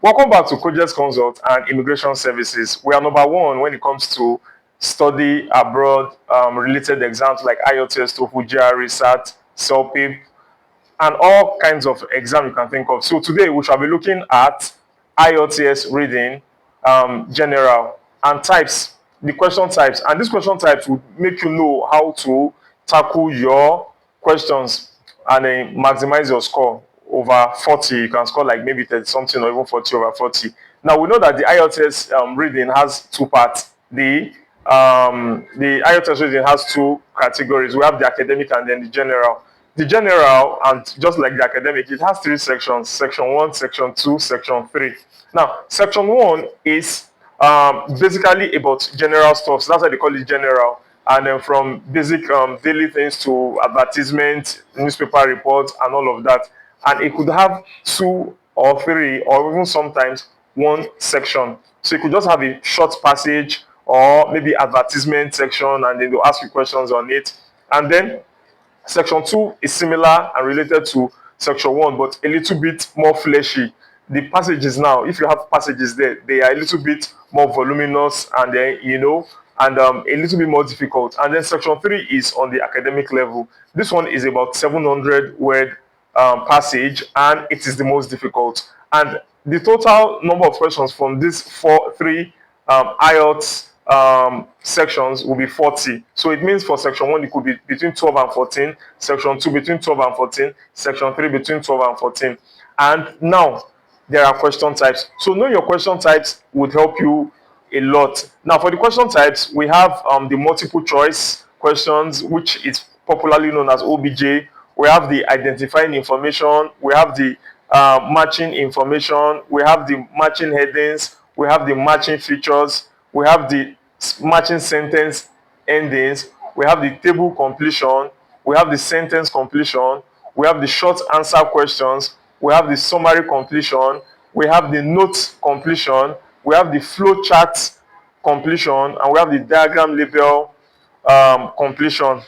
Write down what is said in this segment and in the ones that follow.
Welcome back to Kojex Consult and Immigration Services. We are number one when it comes to study abroad related exams like IELTS, TOEFL, GRE, SAT, CELPIP, and all kinds of exams you can think of. So today we shall be looking at IELTS reading, general, and types, the question types. And these question types will make you know how to tackle your questions and maximize your score over 40. You can score like maybe 30 something or even 40 over 40. Now we know that the IELTS reading has two parts. The IELTS reading has two categories. We have the academic and then the general. The general, and just like the academic, it has three sections: section 1, section 2, section 3. Now, section 1 is basically about general stuff. So that's why they call it general. And then from basic daily things to advertisement, newspaper reports, and all of that. And it could have 2 or 3 or even sometimes 1 section. So you could just have a short passage or maybe advertisement section, and then they'll ask you questions on it. And then section 2 is similar and related to section 1, but a little bit more fleshy. The passages now, if you have passages there, they are a little bit more voluminous and then, and a little bit more difficult. And then section 3 is on the academic level. This one is about 700 word passage, and it is the most difficult. And the total number of questions from these three IELTS sections will be 40. So it means for section 1 it could be between 12 and 14, section 2 between 12 and 14, section 3 between 12 and 14. And now there are question types. So knowing your question types would help you a lot. Now for the question types, we have the multiple choice questions, which is popularly known as OBJ. We have the identifying information, we have the matching information, we have the matching headings, we have the matching features, we have the matching sentence endings, we have the table completion, we have the sentence completion, we have the short answer questions, we have the summary completion, we have the note completion, we have the flow chart completion, and we have the diagram label completion.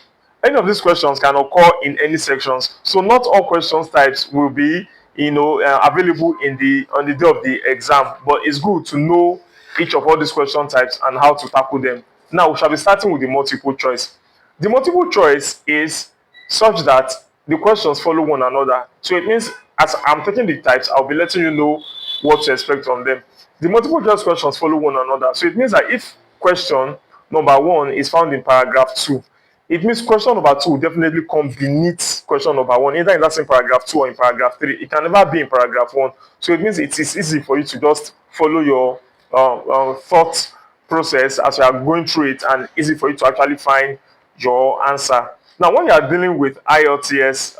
Any of these questions can occur in any sections. So not all questions types will be available on the day of the exam, but it's good to know each of all these question types and how to tackle them. Now we shall be starting with the multiple choice. The multiple choice is such that the questions follow one another. So it means as I'm taking the types, I'll be letting you know what to expect from them. The multiple choice questions follow one another. So it means that if question number 1 is found in paragraph 2, it means question number 2 will definitely come beneath question number 1, either in that same paragraph 2 or in paragraph 3. It can never be in paragraph 1. So it means it is easy for you to just follow your thought process as you are going through it, and easy for you to actually find your answer. Now, when you are dealing with IELTS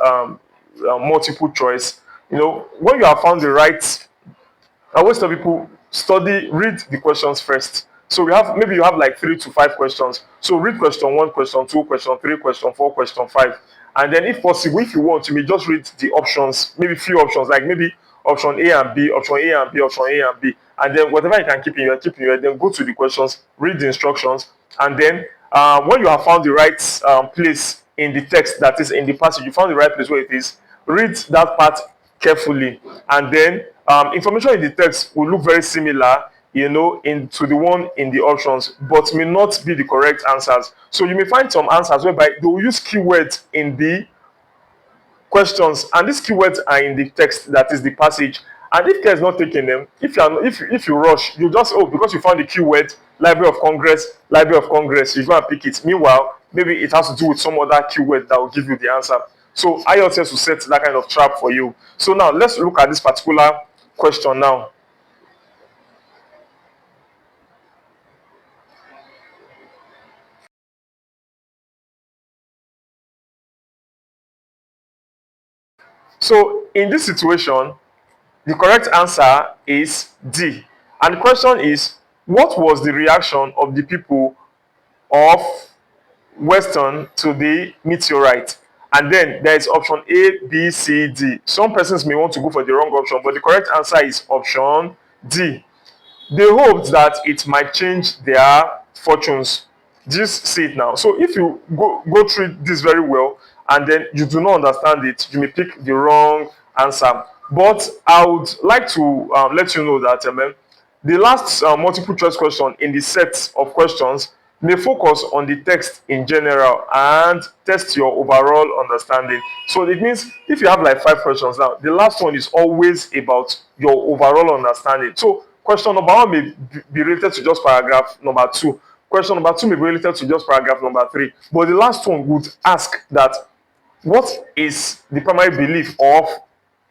multiple choice, when you have found the right, I always tell people, read the questions first. So maybe you have like 3 to 5 questions. So read question 1, question 2, question 3, question 4, question 5. And then if possible, if you want, you may just read the options, maybe few options, like maybe option A and B, option A and B, option A and B. And then whatever you can keep in your head, then go to the questions, read the instructions. And then when you have found the right place in the text, that is in the passage, you found the right place where it is, read that part carefully. And then information in the text will look very similar into the one in the options, but may not be the correct answers. So you may find some answers whereby they will use keywords in the questions, and these keywords are in the text, that is the passage. And if care is not taking them, if you rush, you just, because you found the keyword Library of Congress, you go and pick it. Meanwhile, maybe it has to do with some other keyword that will give you the answer. So IELTS will set that kind of trap for you. So now let's look at this particular question now. So in this situation, the correct answer is D. And the question is, what was the reaction of the people of Western to the meteorite? And then there is option A, B, C, D. Some persons may want to go for the wrong option, but the correct answer is option D. They hoped that it might change their fortunes. Just see it now. So if you go through this very well and then you do not understand it, you may pick the wrong answer. But I would like to let you know that the last multiple choice question in the set of questions may focus on the text in general and test your overall understanding. So it means if you have like 5 questions now, the last one is always about your overall understanding. So question number 1 may be related to just paragraph number 2. Question number 2 may be related to just paragraph number 3. But the last one would ask that what is the primary belief of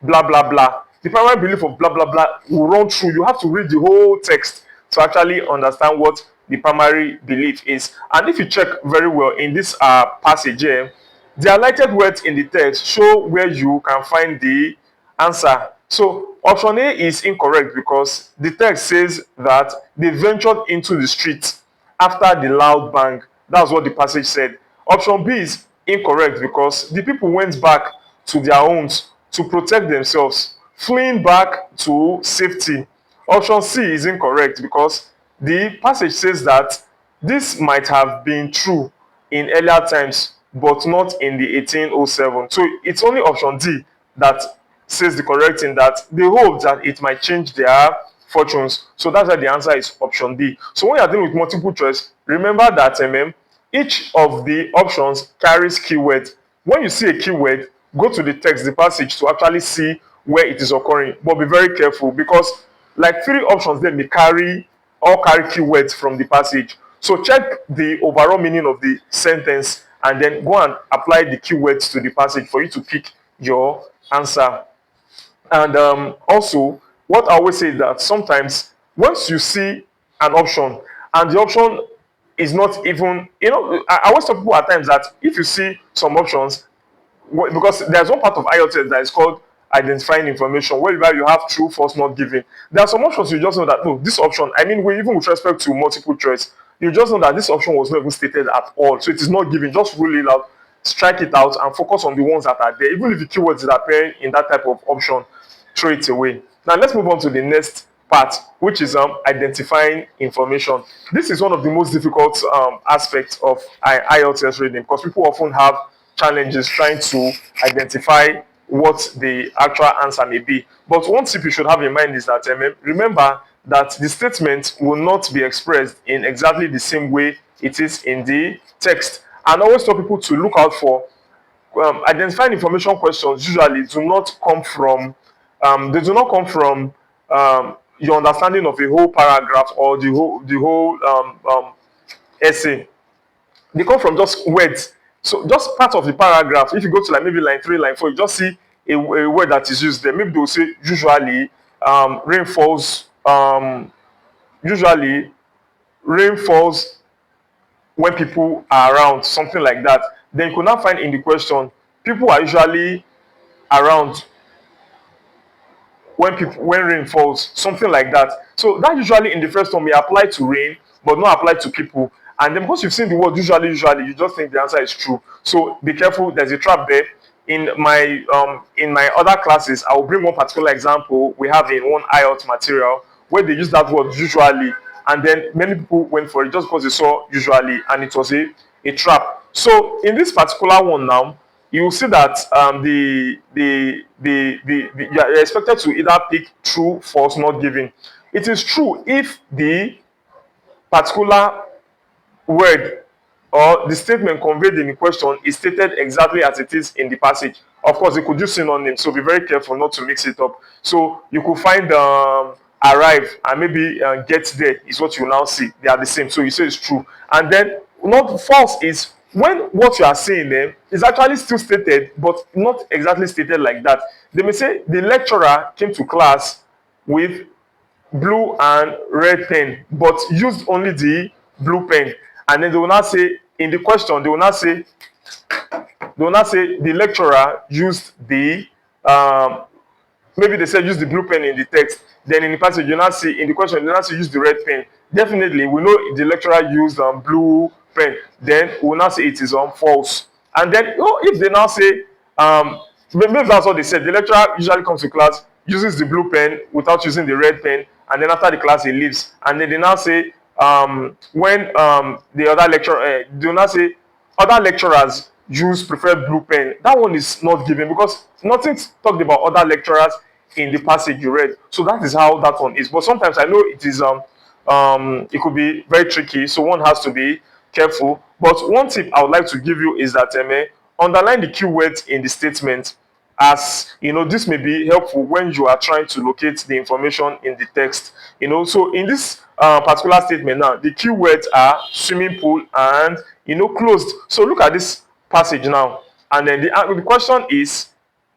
blah blah blah. The primary belief of blah blah blah will run through. You have to read the whole text to actually understand what the primary belief is. And if you check very well in this passage here, the highlighted words in the text show where you can find the answer. So option A is incorrect because the text says that they ventured into the street after the loud bang. That's what the passage said. Option B is incorrect because the people went back to their homes to protect themselves, fleeing back to safety. Option C is incorrect because the passage says that this might have been true in earlier times, but not in the 1807. So it's only option D that says the correct thing, that they hope that it might change their fortunes. So that's why the answer is option D. So when you're dealing with multiple choice, remember that each of the options carries keywords. When you see a keyword, go to the text, the passage, to actually see where it is occurring. But be very careful because like 3 options they may carry keywords from the passage. So check the overall meaning of the sentence and then go and apply the keywords to the passage for you to pick your answer. And also, what I always say is that sometimes once you see an option and the option is not even, I always tell people at times that if you see some options, because there's one part of IELTS that is called identifying information, whereby you have true, false, not given. There are some options you just know that, no, this option, even with respect to multiple choice, you just know that this option was not even stated at all. So it is not given. Just rule it out, strike it out, and focus on the ones that are there. Even if the keywords that appear in that type of option, throw it away. Now let's move on to the next part, which is identifying information. This is one of the most difficult aspects of IELTS reading because people often have challenges trying to identify what the actual answer may be. But one tip you should have in mind is that remember that the statement will not be expressed in exactly the same way it is in the text. And always tell people to look out for identifying information questions. Usually do not come from your understanding of a whole paragraph or the whole essay. They come from just words. So just part of the paragraph. If you go to like maybe line 3, line 4, you just see a word that is used there. Maybe they will say usually rain falls. Usually rain falls when people are around, something like that. Then you could now find in the question, people are usually around when rain falls, something like that. So that usually in the first one may apply to rain, but not apply to people. And then because you've seen the word usually, you just think the answer is true. So be careful. There's a trap there. In my other classes, I will bring one particular example we have in one IELTS material where they use that word usually, and then many people went for it just because they saw usually, and it was a trap. So in this particular one now, you will see that you're expected to either pick true, false, not given. It is true if the particular word or the statement conveyed in the question is stated exactly as it is in the passage. Of course, you could use synonyms, so be very careful not to mix it up. So you could find arrive and maybe get there is what you now see. They are the same, so you say it's true. And then not false is when what you are saying there is actually still stated, but not exactly stated like that. They may say the lecturer came to class with blue and red pen, but used only the blue pen. And then they will not say in the question, they will not say the lecturer used the maybe they said use the blue pen in the text. Then in the passage, you not see in the question, you not see use the red pen. Definitely, we know the lecturer used blue pen. Then we will not say it is false. And then if they now say maybe that's what they said. The lecturer usually comes to class, uses the blue pen without using the red pen, and then after the class he leaves. And then they now say when the other lecturer, they will now say other lecturers use preferred blue pen. That one is not given because nothing talked about other lecturers in the passage you read. So that is how that one is. But sometimes I know it is it could be very tricky, so one has to be careful. But one tip I would like to give you is that underline the keywords in the statement, as you know, this may be helpful when you are trying to locate the information in the text. So in this particular statement now, the keywords are swimming pool and closed. So look at this passage now, and then the question is,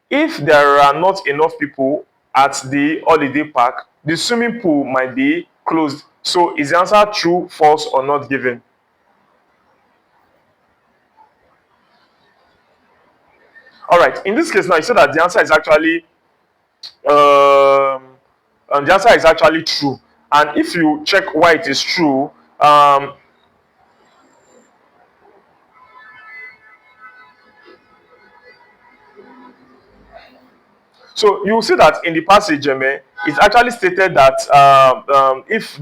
if there are not enough people at the holiday park, the swimming pool might be closed. So is the answer true, false, or not given? All right. In this case now, you said that the answer is actually true. And if you check why it is true, so you will see that in the passage, it's actually stated that if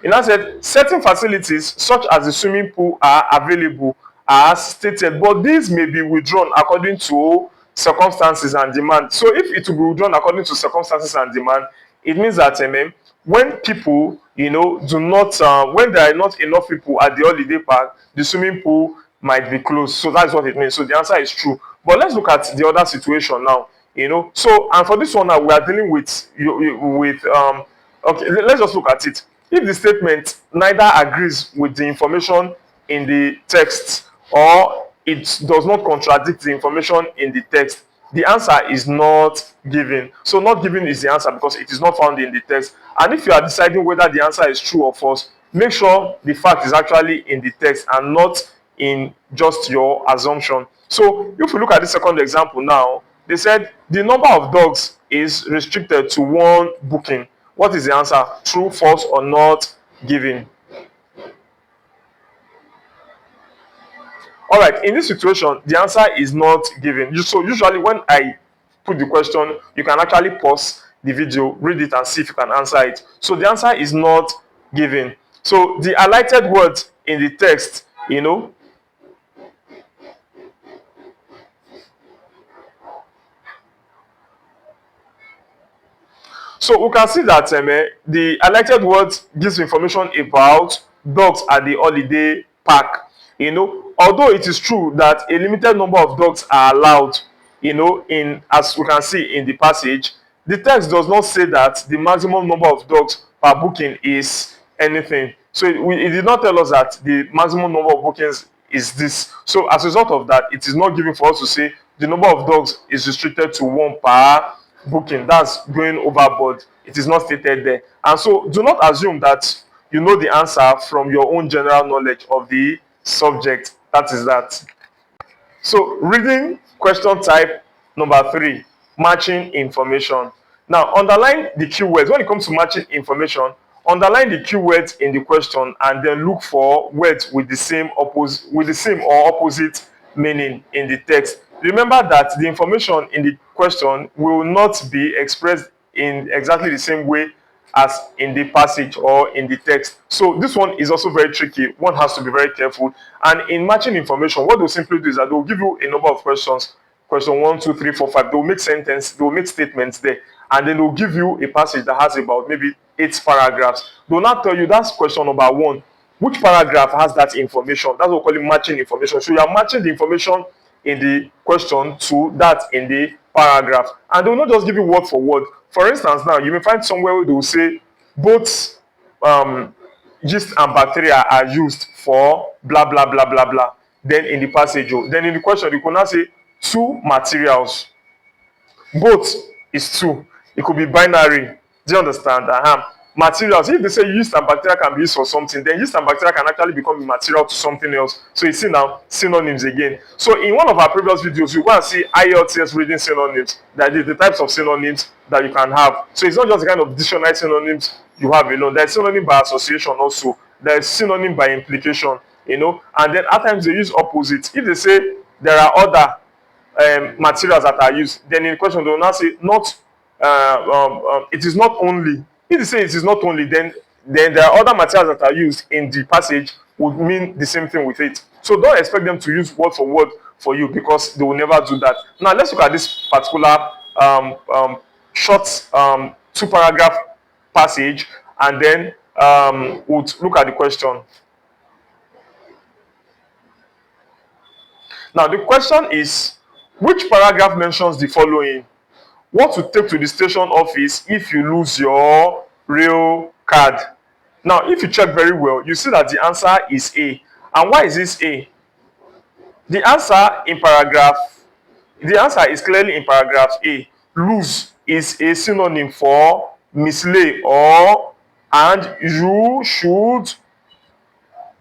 it now said certain facilities such as the swimming pool are available as stated, but these may be withdrawn according to circumstances and demand. So if it will be withdrawn according to circumstances and demand, it means that when people do not when there are not enough people at the holiday park, the swimming pool might be closed. So that's what it means. So the answer is true. But let's look at the other situation now. So, and for this one now, we are dealing with okay, let's just look at it. If the statement neither agrees with the information in the text or it does not contradict the information in the text, the answer is not given. So not given is the answer because it is not found in the text. And if you are deciding whether the answer is true or false, make sure the fact is actually in the text and not in just your assumption. So if we look at the second example now, they said the number of dogs is restricted to one booking. What is the answer? True, false, or not given? All right, in this situation, the answer is not given. So usually when I put the question, you can actually pause the video, read it, and see if you can answer it. So the answer is not given. So the highlighted words in the text, so we can see that the highlighted words gives information about dogs at the holiday park. Although it is true that a limited number of dogs are allowed, in as we can see in the passage, the text does not say that the maximum number of dogs per booking is anything. So it did not tell us that the maximum number of bookings is this. So as a result of that, it is not given for us to say the number of dogs is restricted to one per booking. That's going overboard. It is not stated there. And so do not assume that you know the answer from your own general knowledge of the subject. That is that. So reading question type number 3, matching information. Now underline the keywords. When it comes to matching information, underline the keywords in the question and then look for words with the same or opposite meaning in the text. Remember that the information in the question will not be expressed in exactly the same way as in the passage or in the text. So this one is also very tricky. One has to be very careful. And in matching information, what they'll simply do is that they'll give you a number of questions. Question 1, 2, 3, 4, 5. They'll make statements there. And then they'll give you a passage that has about maybe 8 paragraphs. They'll not tell you that's question number 1. Which paragraph has that information? That's what we call it matching information. So you are matching the information in the question to that in the paragraph. And they will not just give you word for word. For instance, now you may find somewhere where they will say both yeast and bacteria are used for blah blah blah blah blah. Then in the passage, then in the question, you could now say 2 materials. Both is 2. It could be binary. Do you understand? Materials. If they say yeast and bacteria can be used for something, then yeast and bacteria can actually become a material to something else. So you see now synonyms again. So in one of our previous videos, you go and see IELTS reading synonyms. That is the types of synonyms that you can have. So it's not just the kind of dictionary synonyms you have alone. There's synonym by association also. There's synonym by implication. And then at times they use opposites. If they say there are other materials that are used, then in question they will now say not it is not only. If they say it is not only, then then there are other materials that are used in the passage would mean the same thing with it. So don't expect them to use word for word for you, because they will never do that. Now let's look at this particular short two paragraph passage, and then we'll look at the question. Now the question is, which paragraph mentions the following? What to take to the station office if you lose your rail card? Now, if you check very well, you see that the answer is A. And why is this A? The answer is clearly in paragraph A. Lose is a synonym for mislay or and you should,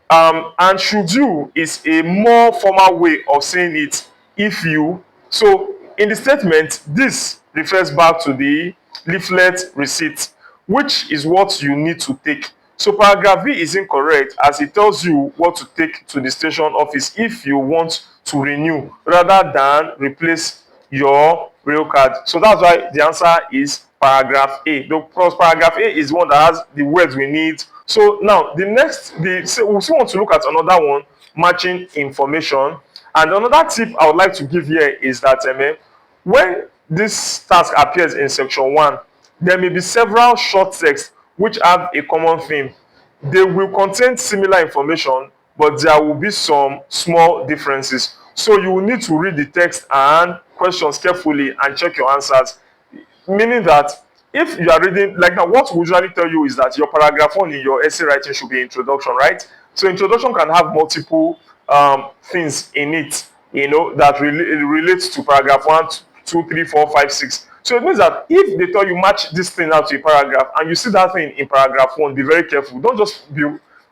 and should you is a more formal way of saying it. If you, so in the statement, this refers back to the leaflet receipt, which is what you need to take. So paragraph B is incorrect, as it tells you what to take to the station office if you want to renew rather than replace your rail card. So that's why the answer is paragraph A. Because paragraph A is one that has the words we need. So now we still want to look at another one, matching information. And another tip I would like to give here is that when this task appears in section 1, there may be several short texts which have a common theme. They will contain similar information, but there will be some small differences. So you will need to read the text and questions carefully and check your answers. Meaning that if you are reading, like now, what we usually tell you is that your paragraph 1 in your essay writing should be introduction, right? So introduction can have multiple things in it, that relates to paragraph 1, 2, 3, 4, 5, 6. So it means that if they tell you match this thing out to a paragraph and you see that thing in paragraph 1, be very careful. Don't just be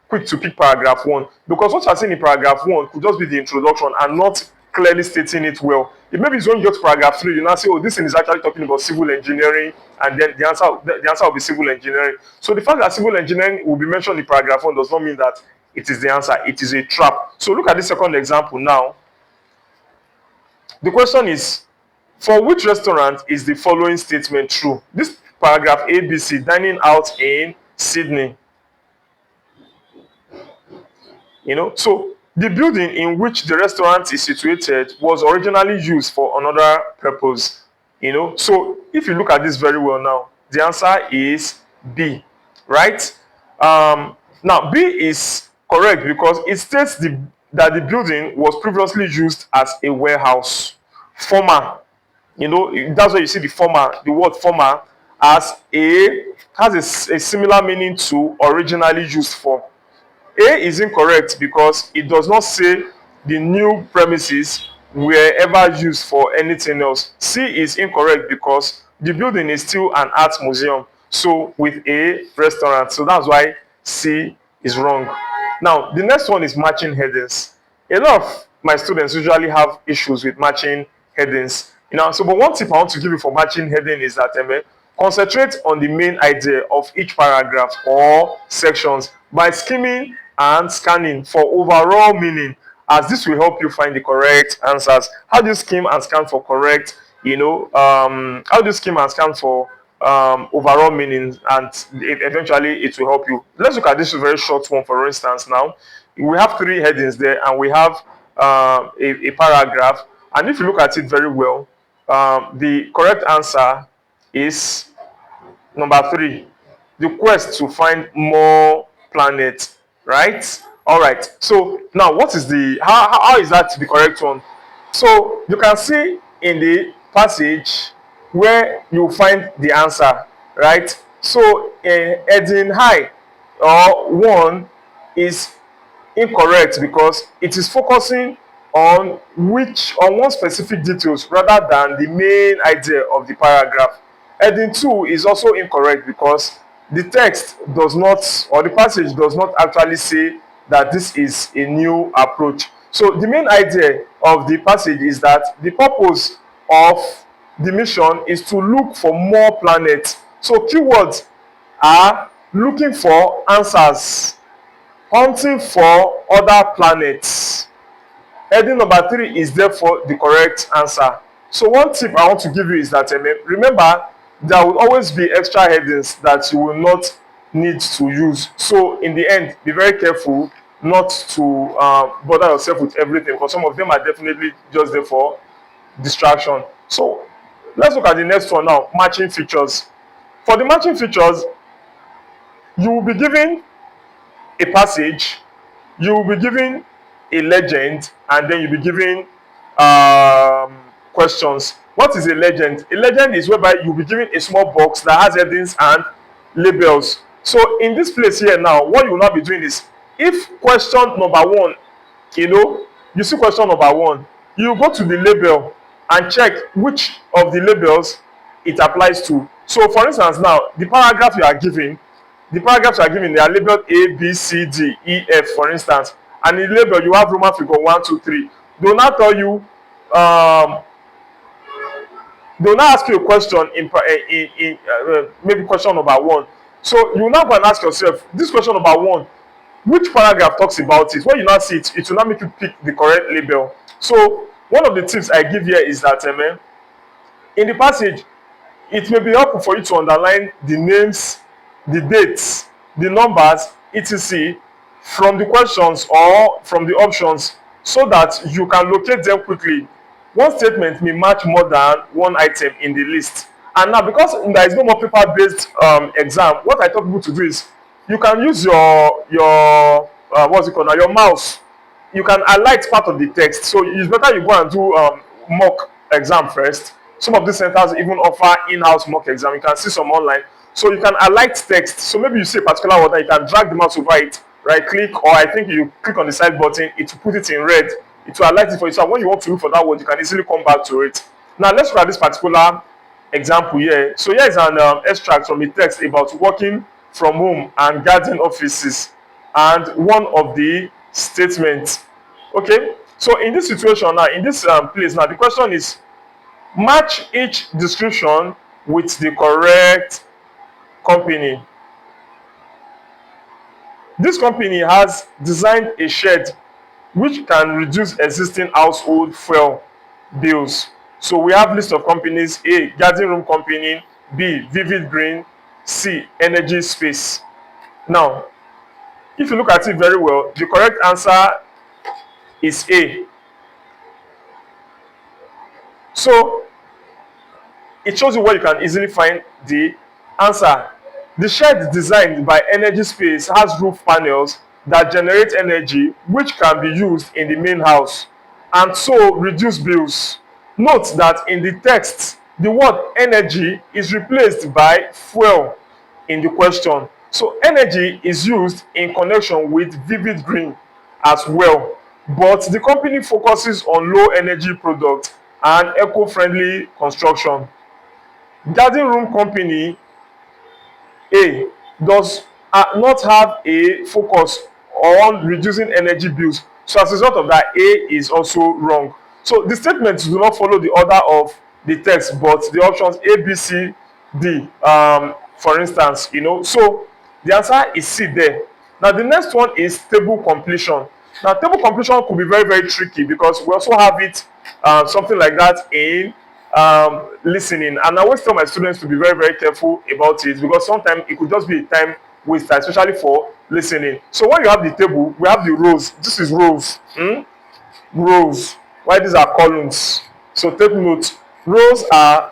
quick to pick paragraph 1, because what you're seeing in paragraph 1 could just be the introduction and not clearly stating it well. It maybe it's when you get to paragraph 3, you now say, oh, this thing is actually talking about civil engineering, and then the answer will be civil engineering. So the fact that civil engineering will be mentioned in paragraph 1 does not mean that it is the answer. It is a trap. So look at the second example now. The question is, for which restaurant is the following statement true? This paragraph ABC, dining out in Sydney. So the building in which the restaurant is situated was originally used for another purpose. So if you look at this very well now, the answer is B, right? Now B is correct because it states that the building was previously used as a warehouse. Former, that's why you see the word former has a similar meaning to originally used for. A is incorrect because it does not say the new premises were ever used for anything else. C is incorrect because the building is still an art museum, so with a restaurant. So that's why C is wrong. Now, the next one is matching headings. A lot of my students usually have issues with matching headings. But one tip I want to give you for matching heading is that concentrate on the main idea of each paragraph or sections by skimming and scanning for overall meaning, as this will help you find the correct answers. How do you skim and scan for correct, how do you skim and scan for overall meanings, and eventually it will help you. Let's look at this very short one, for instance. Now we have 3 headings there and we have a paragraph, and if you look at it very well, the correct answer is number 3, the quest to find more planets, right? All right, so now what is how is that the correct one? So you can see in the passage where you find the answer, right? So heading high or 1 is incorrect because it is focusing on one specific details rather than the main idea of the paragraph. Heading 2 is also incorrect because the text does not, or the passage does not actually say that this is a new approach. So the main idea of the passage is that the purpose of the mission is to look for more planets. So keywords are looking for answers, hunting for other planets. Heading number 3 is therefore the correct answer. So one tip I want to give you is that remember, there will always be extra headings that you will not need to use. So in the end, be very careful not to bother yourself with everything, because some of them are definitely just there for distraction. So let's look at the next one now, matching features. For the matching features, you will be given a passage, you will be given a legend, and then you'll be given questions. What is a legend? A legend is whereby you'll be given a small box that has headings and labels. So in this place here now, what you will now be doing is, if question number one, you see question number one, you go to the label and check which of the labels it applies to. So for instance now, the paragraph you are given, the paragraphs you are given, they are labeled A, B, C, D, E, F, for instance. And in the label, you have Roman figure 1, 2, 3. They will not tell you, they will not ask you a question in maybe question number one. So you will now go and ask yourself, this question number one, which paragraph talks about it? When you now see it, it will not make you pick the correct label. So one of the tips I give here is that in the passage, it may be helpful for you to underline the names, the dates, the numbers, etc. from the questions or from the options, so that you can locate them quickly. One statement may match more than one item in the list. And now, because there is no more paper-based exam, what I tell people to do is, you can use your what's it called now, your mouse. You can highlight part of the text. So it's better you go and do mock exam first. Some of these centers even offer in-house mock exam. You can see some online. So you can highlight text. So maybe you see a particular word, you can drag the mouse over it, right click, or I think you click on the side button, it will put it in red. It will highlight it for you. So when you want to look for that word, you can easily come back to it. Now let's look at this particular example here. So here is an extract from a text about working from home and garden offices, and one of the statements. Okay, so in this situation now, in this place now, the question is, match each description with the correct company. This company has designed a shed which can reduce existing household fuel bills. So we have list of companies: A, garden room company; B, vivid green; C, energy space. Now, if you look at it very well, the correct answer is A. So it shows you where you can easily find the answer. The shed designed by Energy Space has roof panels that generate energy which can be used in the main house and so reduce bills. Note that in the text, the word energy is replaced by fuel in the question. So energy is used in connection with vivid green as well, but the company focuses on low energy products and eco-friendly construction. Garden room company A does not have a focus on reducing energy bills. So as a result of that, A is also wrong. So the statements do not follow the order of the text, but the options A, B, C, D, for instance, So the answer is C there. Now the next one is table completion. Now table completion could be very, very tricky, because we also have it something like that in listening. And I always tell my students to be very, very careful about it, because sometimes it could just be a time waster, especially for listening. So when you have the table, we have the rows. This is rows. Rows. Why these are columns? So take note. Rows are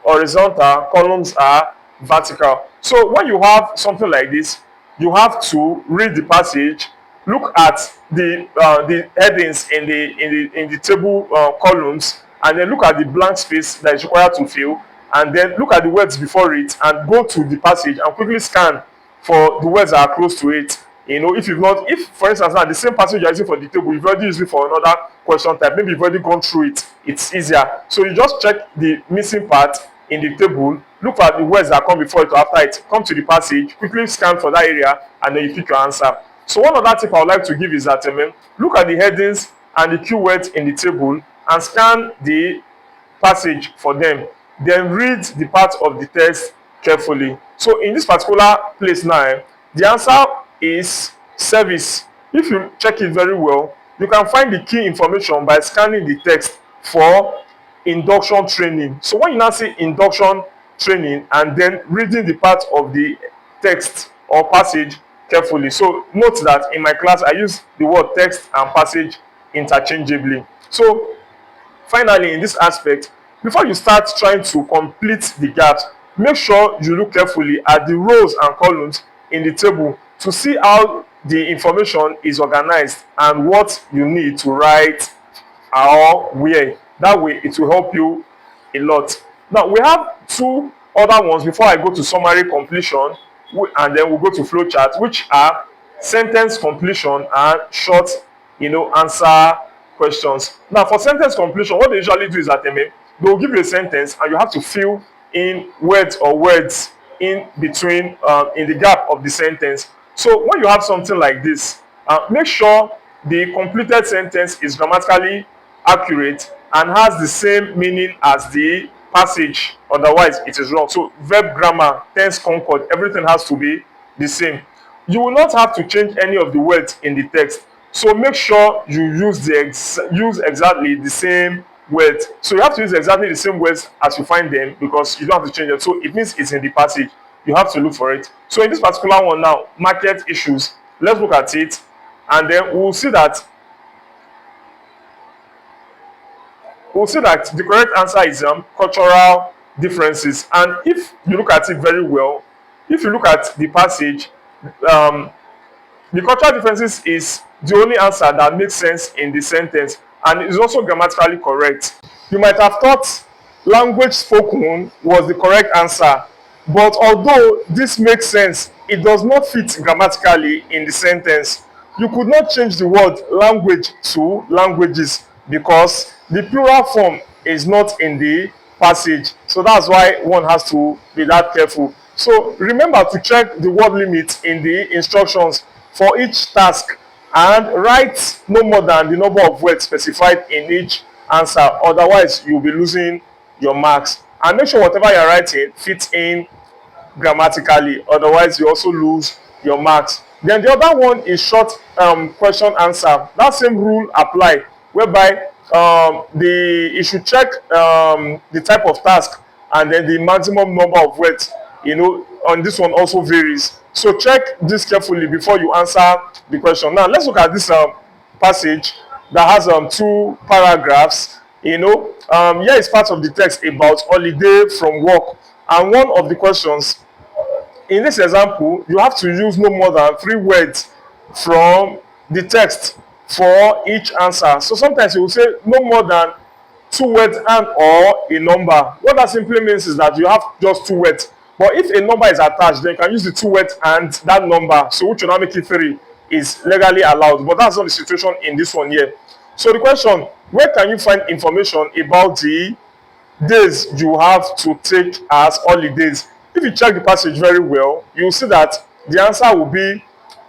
horizontal, columns are vertical. So when you have something like this, you have to read the passage, look at the headings in the table columns, and then look at the blank space that is required to fill, and then look at the words before it, and go to the passage and quickly scan for the words that are close to it. If for instance now the same passage you're using for the table, you've already used it for another question type, maybe you've already gone through it, it's easier. So you just check the missing part in the table, look at the words that come before it or after it, come to the passage, quickly scan for that area, and then you pick your answer. So one other tip I would like to give is that look at the headings and the keywords in the table and scan the passage for them. Then read the part of the text carefully. So in this particular place now, the answer is service. If you check it very well, you can find the key information by scanning the text for induction training. So when you now see induction training and then reading the part of the text or passage carefully. So note that in my class I use the word text and passage interchangeably. So finally, in this aspect, before you start trying to complete the gaps, make sure you look carefully at the rows and columns in the table to see how the information is organized and what you need to write or where. That way it will help you a lot. Now we have two other ones before I go to summary completion, and then we'll go to flowchart, which are sentence completion and short answer questions. Now for sentence completion, what they usually do is that they will give you a sentence and you have to fill in words or words in between, in the gap of the sentence. So when you have something like this, make sure the completed sentence is grammatically accurate and has the same meaning as the passage, otherwise it is wrong. So verb grammar, tense concord, everything has to be the same. You will not have to change any of the words in the text, so make sure you use exactly the same words. So you have to use exactly the same words as you find them, because you don't have to change them. So it means it's in the passage, you have to look for it. So in this particular one now, market issues, let's look at it, and then we'll see that the correct answer is cultural differences. And if you look at it very well, if you look at the passage, the cultural differences is the only answer that makes sense in the sentence and is also grammatically correct. You might have thought language spoken was the correct answer, but although this makes sense, it does not fit grammatically in the sentence. You could not change the word language to languages because the plural form is not in the passage. So that's why one has to be that careful. So remember to check the word limit in the instructions for each task and write no more than the number of words specified in each answer, otherwise you'll be losing your marks. And make sure whatever you're writing fits in grammatically, otherwise you also lose your marks. Then the other one is short question answer. That same rule apply, whereby you should check the type of task and then the maximum number of words. On this one also varies. So check this carefully before you answer the question. Now let's look at this passage that has two paragraphs. Here is part of the text about holiday from work, and one of the questions in this example, you have to use no more than 3 words from the text for each answer. So sometimes you will say no more than 2 words and or a number. What that simply means is that you have just 2 words. But if a number is attached, then you can use the 2 words and that number. So which will now make it 3 is legally allowed. But that's not the situation in this one here. So the question, where can you find information about the days you have to take as holidays? If you check the passage very well, you'll see that the answer will be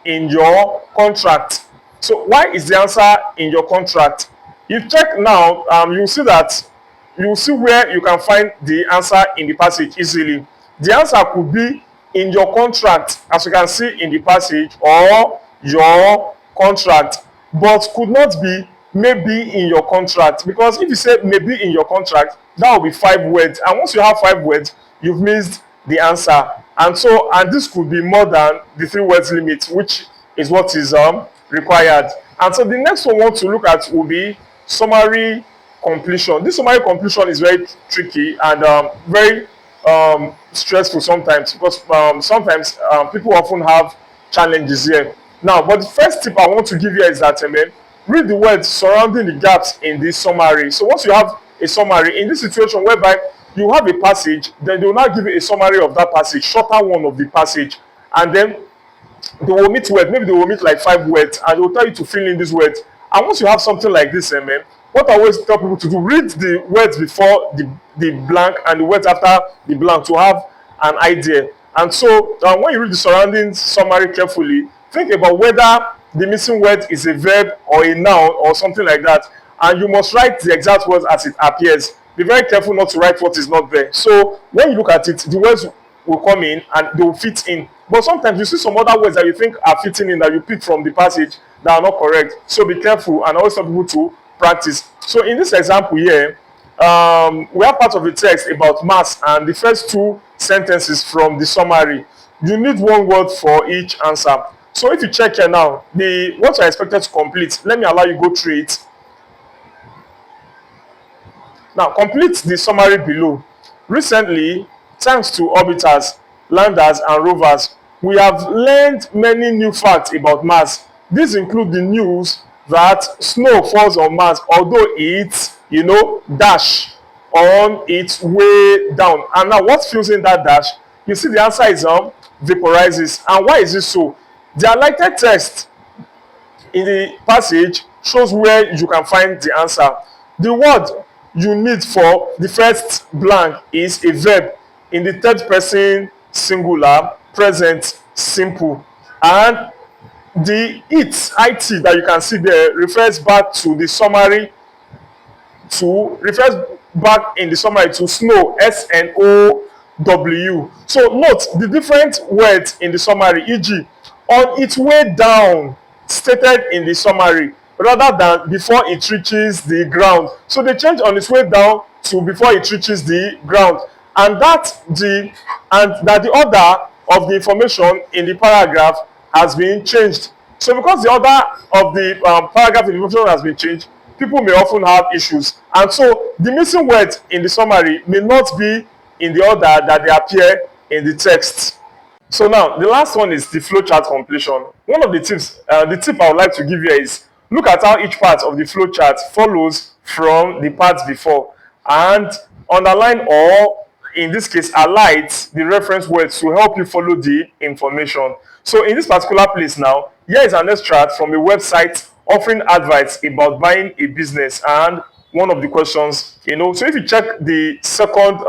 in your contract. So why is the answer in your contract? You check now, you'll see where you can find the answer in the passage easily. The answer could be in your contract, as you can see in the passage, or your contract, but could not be maybe in your contract, because if you say maybe in your contract, that will be 5 words, and once you have 5 words, you've missed the answer. And this could be more than the 3 words limit, which is what is required. And so the next one we want to look at will be summary completion. This summary completion is very tricky and very stressful sometimes, because sometimes people often have challenges here. Now, but the first tip I want to give you is that read the words surrounding the gaps in this summary. So once you have a summary, in this situation whereby you have a passage, then they will now give you a summary of that passage, shorter one of the passage, and then they will omit words. Maybe they will omit like 5 words, and they will tell you to fill in these words. And once you have something like this, what I always tell people to do, read the words before the blank and the words after the blank to have an idea. And so when you read the surrounding summary carefully, think about whether the missing word is a verb or a noun or something like that, and you must write the exact words as it appears. Be very careful not to write what is not there. So when you look at it, the words will come in and they will fit in. But sometimes you see some other words that you think are fitting in that you pick from the passage that are not correct. So be careful, and I always tell people to practice. So in this example here, we have part of the text about mass and the first 2 sentences from the summary. You need one word for each answer. So if you check here now, what you're expected to complete, let me allow you go through it. Now, complete the summary below. Recently, thanks to orbiters, landers, and rovers, we have learned many new facts about Mars. These include the news that snow falls on Mars, although it's, dash on its way down. And now, what fills in that dash? You see, the answer is vaporizes. And why is this so? The highlighted text in the passage shows where you can find the answer. The word you need for the first blank is a verb in the third person singular, present simple. And the it that you can see there refers back to the summary refers back in the summary to snow, SNOW. So note the different words in the summary, e.g., on its way down, stated in the summary, rather than before it reaches the ground. So they change on its way down to before it reaches the ground, and that the order of the information in the paragraph has been changed. So because the order of the paragraph information has been changed, people may often have issues, and so the missing words in the summary may not be in the order that they appear in the text. So now, the last one is the flowchart completion. One of the tips, the tip I would like to give you is look at how each part of the flowchart follows from the parts before, and underline or, in this case, highlight the reference words to help you follow the information. So in this particular place now, here is an extract from a website offering advice about buying a business, and one of the questions, so if you check the second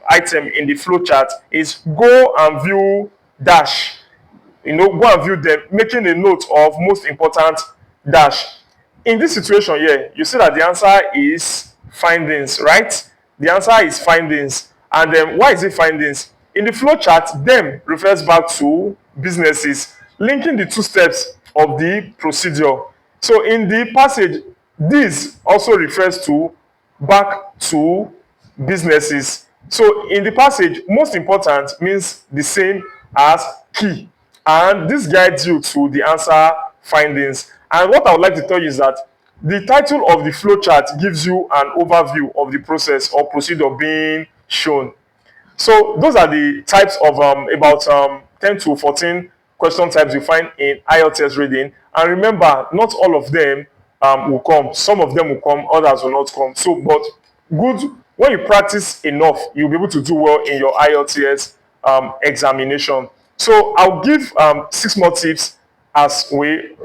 item in the flowchart is go and view dash, go and view them, making a note of most important dash. In this situation here, you see that the answer is findings, right? The answer is findings. And then why is it findings? In the flowchart, them refers back to businesses, linking the two steps of the procedure. So in the passage, this also refers to back to businesses. So in the passage, most important means the same as key, and this guides you to the answer findings. And what I would like to tell you is that the title of the flowchart gives you an overview of the process or procedure being shown. So those are the types of about 10 to 14 question types you find in IELTS reading. And remember, not all of them will come. Some of them will come, others will not come. So, but good, when you practice enough, you'll be able to do well in your IELTS examination. So I'll give 6 more tips as we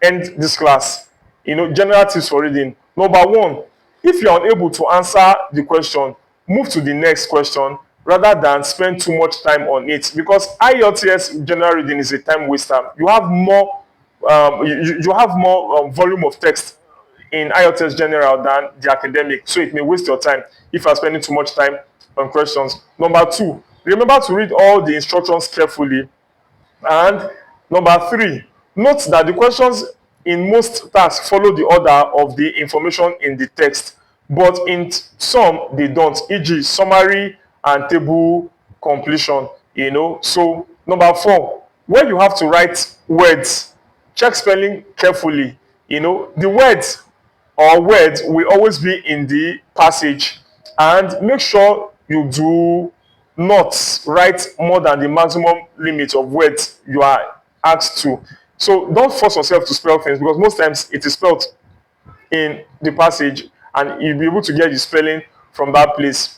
end this class. General tips for reading. Number 1, if you're unable to answer the question, move to the next question rather than spend too much time on it, because IELTS general reading is a time waster. You have more volume of text in IELTS general than the academic, so it may waste your time if you are spending too much time on questions. Number 2, remember to read all the instructions carefully. And number 3, note that the questions in most tasks follow the order of the information in the text, but in some they don't, e.g. summary and table completion. So number 4, when you have to write words, check spelling carefully. The words will always be in the passage, and make sure you do not write more than the maximum limit of words you are asked to. So don't force yourself to spell things, because most times it is spelled in the passage and you'll be able to get the spelling from that place.